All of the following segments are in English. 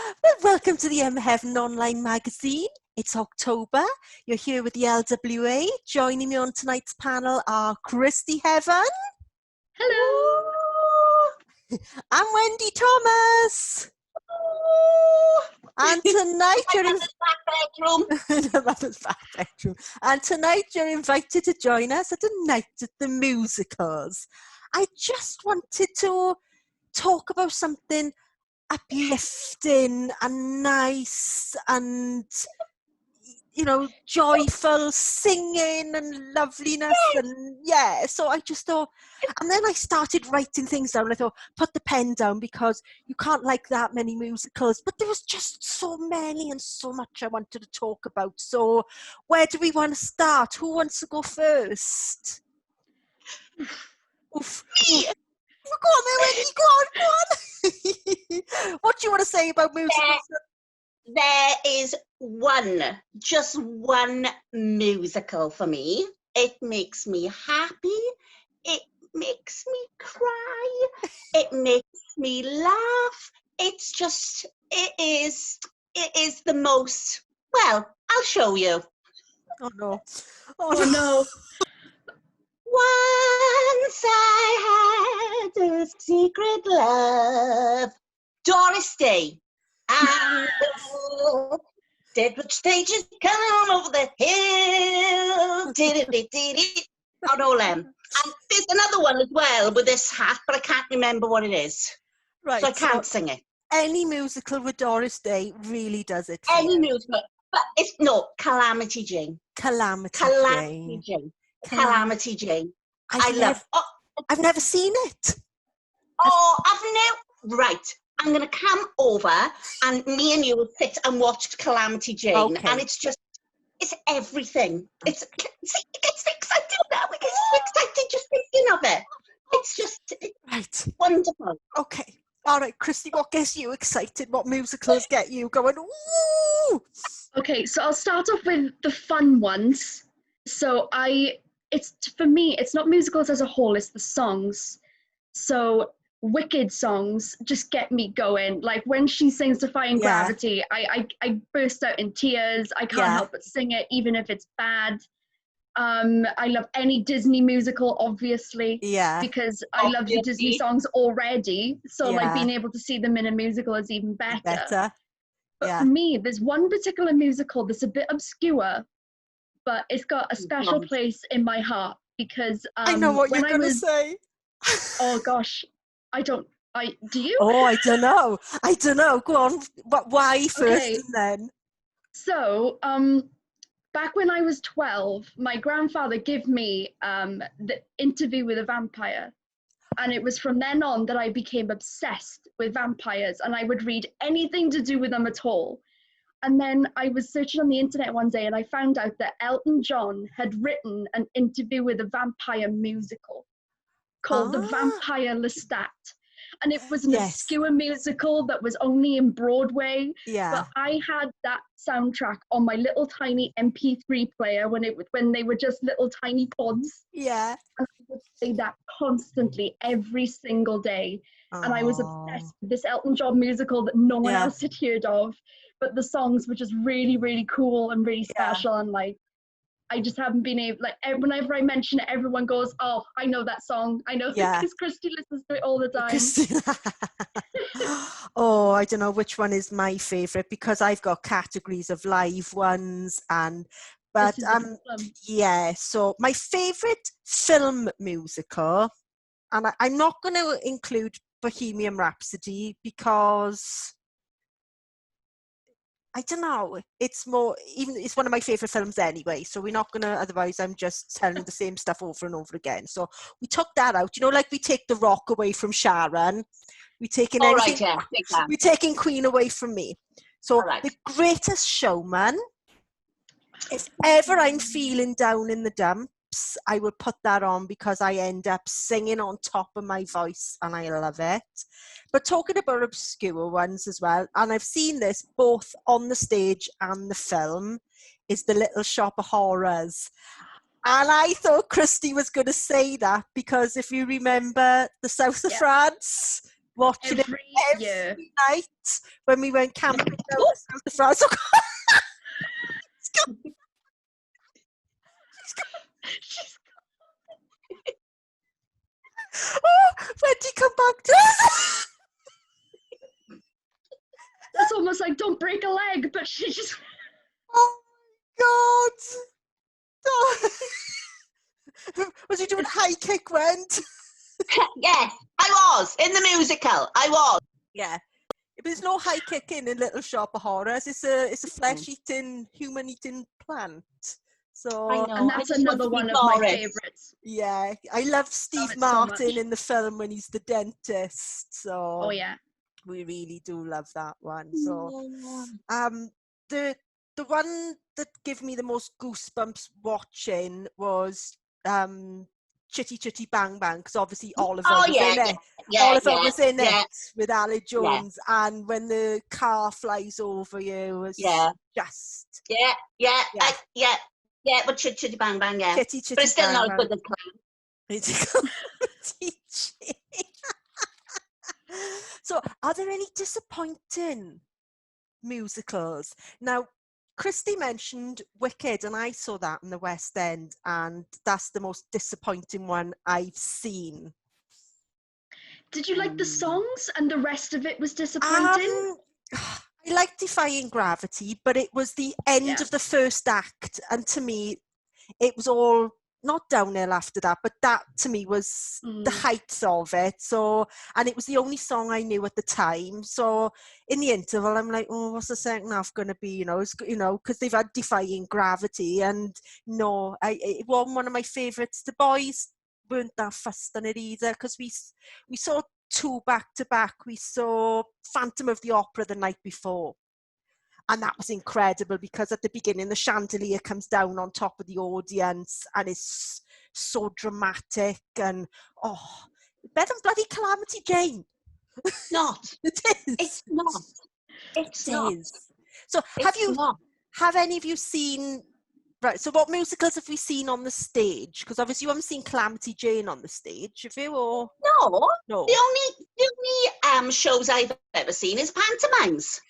Well, welcome to the Heaven Online magazine. It's October. You're here with the LWA. Joining me on tonight's panel are Christy Heaven. Hello. I'm Wendy Thomas. And tonight you're in the mother's back bedroom. And tonight you're invited to join us at a night at the musicals. I just wanted to talk about something uplifting and nice and, you know, joyful singing and loveliness. And so I just thought, and then I started writing things down. I thought, put the pen down because you can't like that many musicals, but there was just so many and so much I wanted to talk about. So where do we want to start? Who wants to go first? Oof. Me. Go on then, Wendy, go on. What do you want to say about musicals? There is just one musical for me. It makes me happy. It makes me cry. It makes me laugh. It is the most, well, I'll show you. Oh no. Oh no. Once I had a secret love. Doris Day. And did which stages come over the hill? On all them. And there's another one as well with this hat, but I can't remember what it is. Right. So I can't sing it. Any musical with Doris Day really does it. Any musical, but it's no Calamity Jane. Calamity Jane. Calamity Jane. I've never seen it. Right. I'm going to come over and me and you will sit and watch Calamity Jane. Okay. And it's everything. It gets excited now. We get so excited just thinking of it. It's just wonderful. Okay. All right, Christy, what gets you excited? What musicals get you going, ooh? Okay, so I'll start off with the fun ones. So for me, it's not musicals as a whole, it's the songs. So Wicked songs just get me going. Like when she sings Defying Gravity, I burst out in tears. I can't help but sing it, even if it's bad. I love any Disney musical, obviously, because I love the Disney songs already. So like being able to see them in a musical is even better. But for me, there's one particular musical that's a bit obscure, but it's got a special place in my heart because I know what you're going to say. Oh gosh. Do you? Oh, I don't know. Go on. But why first and then? So, back when I was 12, my grandfather gave me the Interview with a Vampire. And it was from then on that I became obsessed with vampires and I would read anything to do with them at all. And then I was searching on the internet one day and I found out that Elton John had written an Interview with a Vampire musical called The Vampire Lestat. And it was an obscure musical that was only in Broadway. But I had that soundtrack on my little tiny MP3 player when they were just little tiny pods. And I would play that constantly every single day. And I was obsessed with this Elton John musical that no one else had heard of. But the songs were just really, really cool and really special. And like, I just haven't been able, like, whenever I mention it, everyone goes, oh, I know that song. I know because Christy listens to it all the time. Oh, I don't know which one is my favourite because I've got categories of live ones so my favourite film musical, and I'm not going to include Bohemian Rhapsody because I don't know. It's one of my favourite films anyway. So we're not gonna. Otherwise, I'm just telling the same stuff over and over again. So we took that out. You know, like we take The Rock away from Sharon. We're taking we're taking Queen away from me. So The Greatest Showman. If ever I'm feeling down in the dumps, I will put that on because I end up singing on top of my voice and I love it. But talking about obscure ones as well, and I've seen this both on the stage and the film, is The Little Shop of Horrors. And I thought Christy was going to say that because if you remember the south of France, watching Every it year. every night when we went camping down the south of France. Oh, God. She's- Oh, when did he come back to us? It's almost like don't break a leg, but she just. Oh my God. Oh. Was he doing high kick went? Yes, I was in the musical. I was. Yeah. But there's no high kicking in Little Shop of Horrors. It's a flesh-eating, human-eating plant. So I know. And I that's just want another to be one of my Boris. favourites. yeah, I love Steve it so Martin much. in the film when he's the dentist. So Oh yeah. we really do love that one. So Yeah. the one that gave me the most goosebumps watching was Chitty Chitty Bang Bang, because obviously Oliver Oh was yeah, in it. yeah, Oliver yeah, was in yeah, it with Ali Jones, and when the car flies over you, it's yeah, just yeah, yeah, yeah. yeah. But chitty bang bang, yeah. Chitty But Chitty it's still Bang not as Bang. good as Clown. So, are there any disappointing musicals? Now, Christy mentioned Wicked, and I saw that in the West End, and that's the most disappointing one I've seen. Did you like the songs and the rest of it was disappointing? I like Defying Gravity, but it was the end Yeah. of the first act, and to me, it was all not downhill after that, but that to me was the heights of it. So, and it was the only song I knew at the time. So in the interval, I'm like, oh, what's the second half going to be? You know, because they've had Defying Gravity, and no, it wasn't one of my favourites. The boys weren't that fussed on it either, because we saw two back to back. We saw Phantom of the Opera the night before. And that was incredible, because at the beginning, the chandelier comes down on top of the audience and it's so dramatic, and better than bloody Calamity Jane. Not. It is. It's not. It's It not. is. So It's not. have any of you seen, right, so what musicals have we seen on the stage? Because obviously you haven't seen Calamity Jane on the stage, have you? Or No. no? The only shows I've ever seen is pantomimes.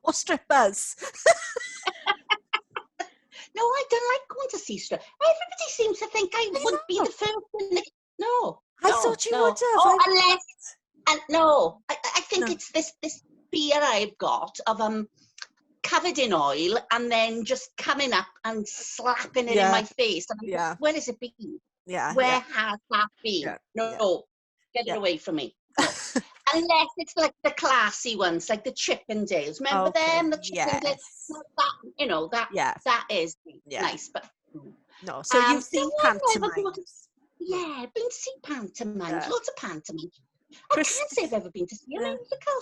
Or strippers? No, I don't like going to see stuff. Everybody seems to think I would be the first in the... No. I thought you would have. Oh, unless... And no, I think No. it's this fear I've got of covered in oil and then just coming up and slapping it in my face. And I'm like, where has it been? Yeah. Where has that been? Yeah. No, get it away from me. No. Unless it's like the classy ones, like the Chippendales. Remember them? The Chippendales. Yes. That is nice, but no. So you've seen pantomimes? Yeah, I've been to see pantomimes. Lots of pantomimes. I can't say I've ever been to see a musical.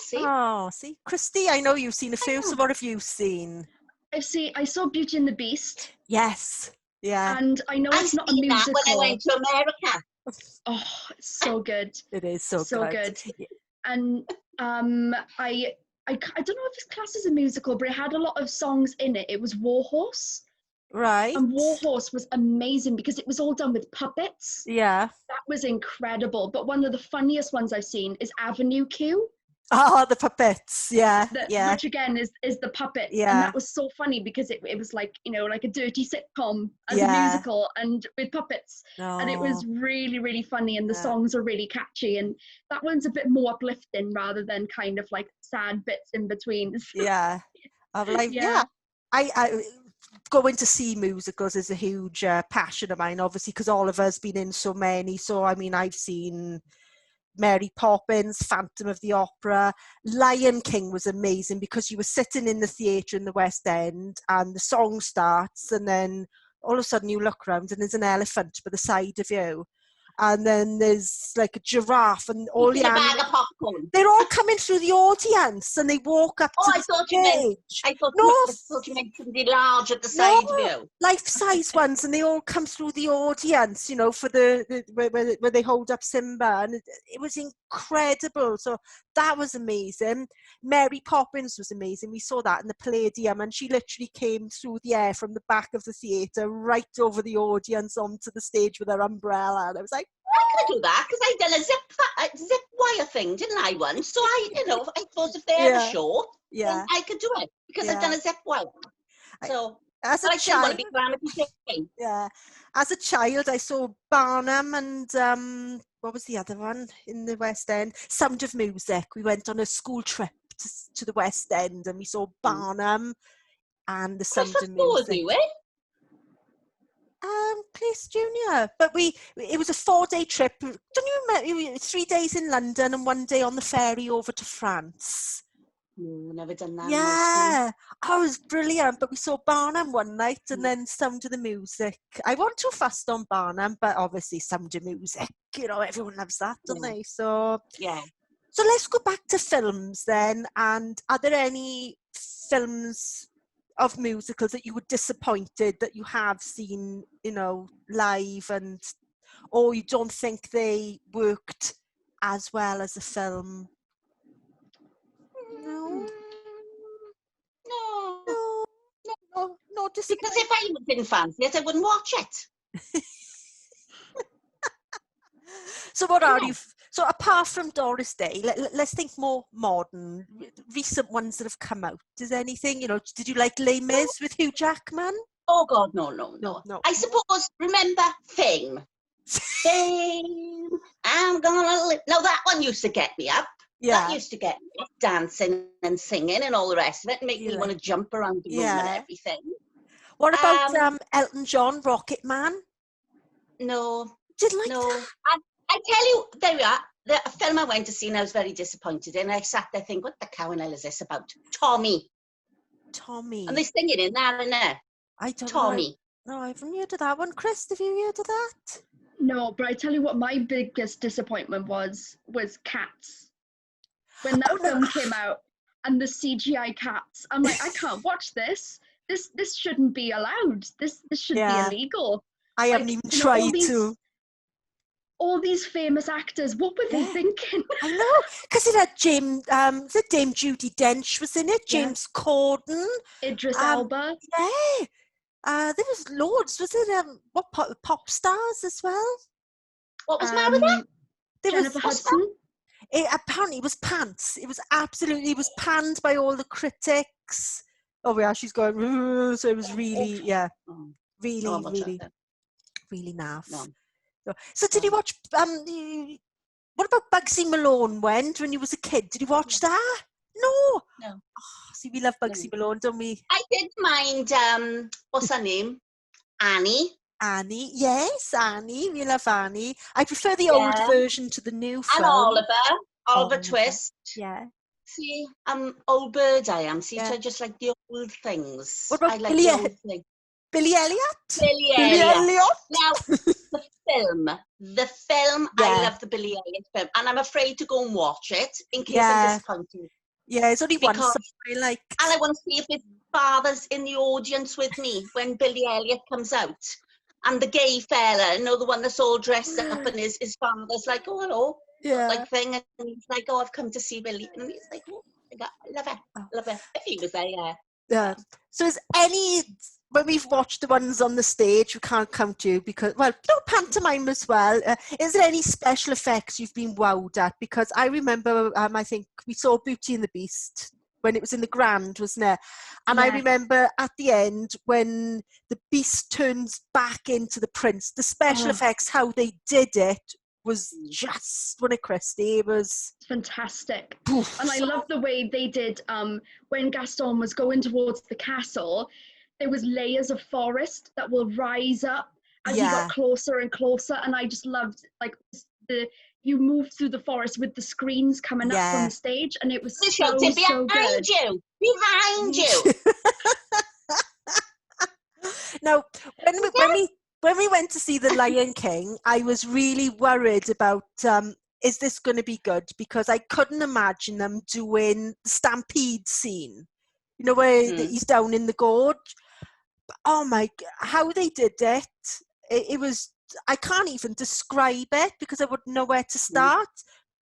See, Christy, I know you've seen a few. So what have you seen? I saw Beauty and the Beast. Yes. Yeah. And I know it's not a musical. That when I went to America. Oh, it's so good. It is so good. Yeah. And I don't know if it's classed as a musical, but it had a lot of songs in it. It was Warhorse. Right. And Warhorse was amazing because it was all done with puppets. Yeah. That was incredible. But one of the funniest ones I've seen is Avenue Q. Oh, the puppets. Yeah. Which again is the puppets. Yeah. And that was so funny because it was like, like a dirty sitcom as a musical and with puppets. Oh. And it was really, really funny, and the songs are really catchy, and that one's a bit more uplifting rather than kind of like sad bits in between. Yeah. I going to see musicals is a huge passion of mine, obviously, because all of us been in so many. So I mean, I've seen Mary Poppins, Phantom of the Opera. Lion King was amazing because you were sitting in the theatre in the West End and the song starts, and then all of a sudden you look around and there's an elephant by the side of you, and then there's like a giraffe, and all the bag of popcorn. They're all coming through the audience and they walk up to the stage. I thought you meant somebody large at the side of you. Life-size ones, and they all come through the audience, for the where they hold up Simba, and it was incredible. So that was amazing. Mary Poppins was amazing. We saw that in the Palladium, and she literally came through the air from the back of the theatre right over the audience onto the stage with her umbrella, and I was like, I could do that because I done a zip wire thing, didn't I, once? So I suppose if they're ever short, then I could do it because I've done a zip wire. So, as a I still want child, to be Calamity Jane. yeah, as a child, I saw Barnum and what was the other one in the West End? Sound of Music. We went on a school trip to the West End and we saw Barnum and the Sound of Music. Place Junior, but it was a 4-day trip. Don't you remember? 3 days in London and 1 day on the ferry over to France. No, never done that. Yeah, it was brilliant. But we saw Barnum one night and then Sound of the Music. I wasn't too fussed on Barnum, but obviously Sound of Music. You know, everyone loves that, don't they? So yeah. So let's go back to films then. And are there any films of musicals that you were disappointed that you have seen, you know, live, and or you don't think they worked as well as a film? No. No, because if I didn't fancy it, I wouldn't watch it. So what are you? So apart from Doris Day, let's think more modern, recent ones that have come out. Is there anything, you know, did you like Les Mis with Hugh Jackman? Oh God, no. I suppose, remember Fame? Fame, I'm gonna live. No, that one used to get me up. Yeah. That used to get me up, dancing and singing and all the rest of it, and make me want to jump around the room and everything. What about Elton John, Rocket Man? No. Didn't like that? I tell you, there we are. The film I went to see and I was very disappointed in. I sat there thinking, what the cow and hell is this about? Tommy. And they're singing in there and there. I don't Tommy. know. No, I haven't heard of that one. Chris, have you heard of that? No, but I tell you what my biggest disappointment was Cats. When that film came out and the CGI cats, I'm like, I can't watch this. This shouldn't be allowed. This should be illegal. I haven't even tried to. All these famous actors, what were they thinking? I know, because it had Dame Judi Dench was in it, James Corden, Idris Elba. Yeah, there was loads. Was it pop stars as well? What was wrong with that? Jennifer Hudson. Apparently it was pants. It was panned by all the critics. Oh yeah, she's going. So it was really, really naff. No. So did you watch? What about Bugsy Malone? When you was a kid, did you watch that? No. Oh, see, we love Bugsy Malone, don't we? I did mind. What's her name? Annie. Annie, yes, Annie. We love Annie. I prefer the old version to the new film. And Oliver Twist. Yeah. See, old bird I am. See, so I just like the old things. What about I like the old things. Billy Elliot? Billy Elliot. Now, the film, I love the Billy Elliot film, and I'm afraid to go and watch it in case I'm disappointed. Yeah, it's only one song I like. And I want to see if his father's in the audience with me when Billy Elliot comes out. And the gay fella, you know, the one that's all dressed up, and his father's like, oh, hello. Like thing, and he's like, oh, I've come to see Billy. And he's like, oh, I love it. If he was there, yeah. So when we've watched the ones on the stage, we can't count you because, well, no, pantomime as well. Is there any special effects you've been wowed at? Because I remember, I think we saw Beauty and the Beast when it was in the Grand, wasn't it? And I remember at the end when the Beast turns back into the Prince, the special effects, how they did it was just, wasn't it, Christy? It was fantastic. And I love the way they did when Gaston was going towards the castle. There was layers of forest that will rise up as he got closer and closer, and I just loved you moved through the forest with the screens coming up from the stage, and it was so good. Behind you. Now, when we went to see The Lion King, I was really worried about is this going to be good, because I couldn't imagine them doing the stampede scene. You know, where he's down in the gorge. Oh my, how they did it. It was, I can't even describe it because I wouldn't know where to start,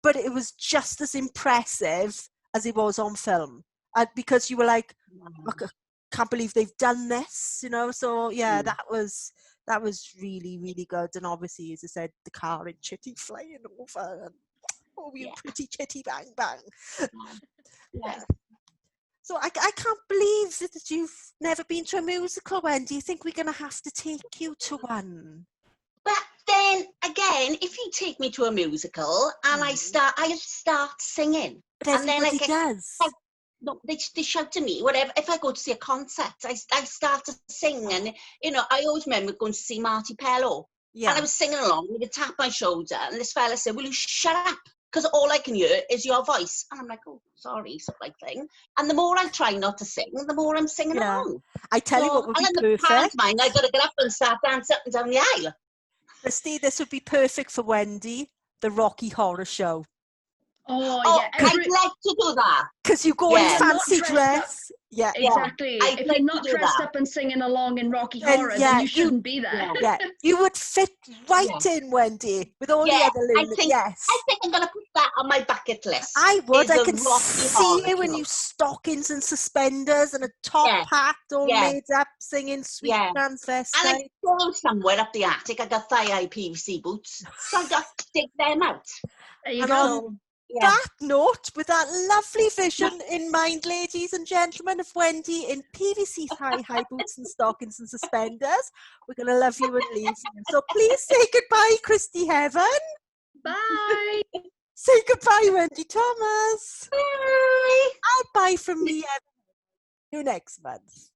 but it was just as impressive as it was on film. Because you were like, look, I can't believe they've done this, you know? So yeah, that was That was really, really good. And obviously, as I said, the car and Chitty flying over. And, oh, you Yeah. pretty Chitty, bang, bang. Yes. So I can't believe that you've never been to a musical, Wendy. You think we're going to have to take you to one? But then again, if you take me to a musical and I start singing, But and then I everybody get does. no, they shout to me, whatever. If I go to see a concert, I start to sing, and I always remember going to see Marty Pello, and I Yeah. was singing along. He would tap my shoulder, and this fella said, "Will you shut up?" Because all I can hear is your voice, and I'm like, "Oh, sorry," sort of like thing. And the more I try not to sing, the more I'm singing Yeah. along. I tell you what would and be then the perfect. pantomime, I got to get up and start dancing up and down the aisle. Christy, this would be perfect for Wendy, the Rocky Horror Show. Oh, Oh, yeah. I'd like to do that. Because you go in Yeah. If you're not fancy dressed up- dress. Yeah. Exactly. I'd If like you're to not do dressed that. up and singing along in Rocky Then, Horror, yeah, then you shouldn't be there. Yeah. You would fit right in, Wendy, with all the Yeah, other I lunatics. think Yes. I'm going to put that on my bucket list. I would. is I the can Rocky see Horror you in Show. your stockings and suspenders and a top Yeah. hat all Yeah. made up, singing Sweet Yeah. Transvestite. And I go somewhere up the attic. I got thigh-high PVC boots, so I got to dig them out. There you And go. on that note, with that lovely vision in mind, ladies and gentlemen, of Wendy in PVC high boots and stockings and suspenders, we're going to love you and leave you. So please say goodbye, Christy Heaven. Bye. Say goodbye, Wendy Thomas. Bye. And bye from me, Evan. See you next month.